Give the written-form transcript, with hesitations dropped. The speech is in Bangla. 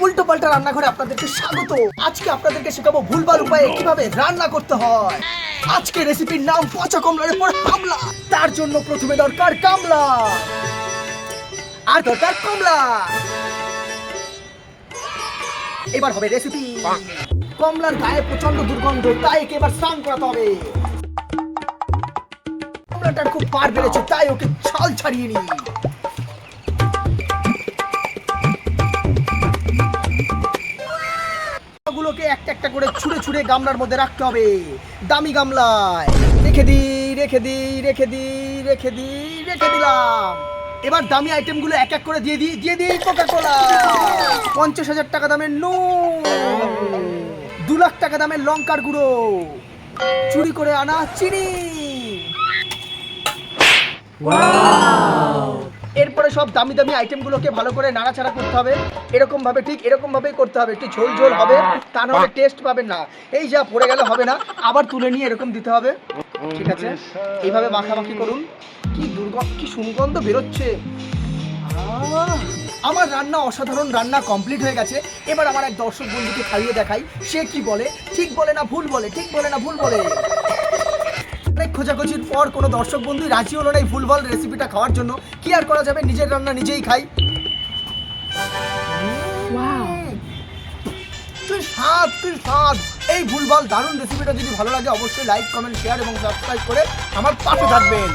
উল্টো পাল্টা রান্নাঘরে আপনাদেরকে স্বাগত। আজকে আপনাদেরকে শেখাবো ভুলভাল উপায়ে কিভাবে রান্না করতে হয়। আজকে রেসিপির নাম পচা কমলার উপর হামলা। তার জন্য প্রথমে দরকার কামলা আর দরকার কমলা। এবার হবে রেসিপি। কমলার গায়ে প্রচন্ড দুর্গন্ধ, তাই একে এবার স্নান করাতে হবে। কমলাটার খুব পার বেড়েছে, তাই ওকে ছাল ছাড়িয়ে নি। গুলোকে একটা একটা করে ছুঁড়ে ছুঁড়ে গামলার মধ্যে রাখতে হবে। দামি গামলায় রেখে দিলাম। এবার দামি আইটেম গুলো এক এক করে দিয়ে দিই কোকা কোলা, 50,000 টাকা দামের নুন, 2 লাখ টাকা দামের লঙ্কার গুঁড়ো, চুরি করে আনা চিনি। এরপরে সব দামি দামি আইটেম গুলোকে ভালো করে নাড়াচাড়া করতে হবে। এরকম ভাবে, ঠিক এরকম ভাবেই করতে হবে। একটু ঝোল ঝোল হবে, তা নাহলে টেস্ট পাবেন না। এই যা পড়ে গেলে হবে না, আবার তুলে নিয়ে এরকম দিতে হবে। ঠিক আছে, এইভাবে মাখামাখি করুন। কি সুগন্ধ বেরোচ্ছে। আমার রান্না, অসাধারণ রান্না কমপ্লিট হয়ে গেছে। এবার আমার এক দর্শক বন্ধুকে খাইয়ে দেখাই, সে কি বলে। ঠিক বলে না ভুল বলে, ঠিক বলে না ভুল বলে। অনেক খোঁজাখুঁজির পর কোনো দর্শক বন্ধু রাজি হলো না এই ভুলভাল রেসিপিটা খাওয়ার জন্য। কি আর করা যাবে, নিজের রান্না নিজেই খাই। কি স্বাদ। এই ভুলভাল দারুণ রেসিপিটা যদি ভালো লাগে অবশ্যই লাইক, কমেন্ট, শেয়ার এবং সাবস্ক্রাইব করে আমার পাশে থাকবেন।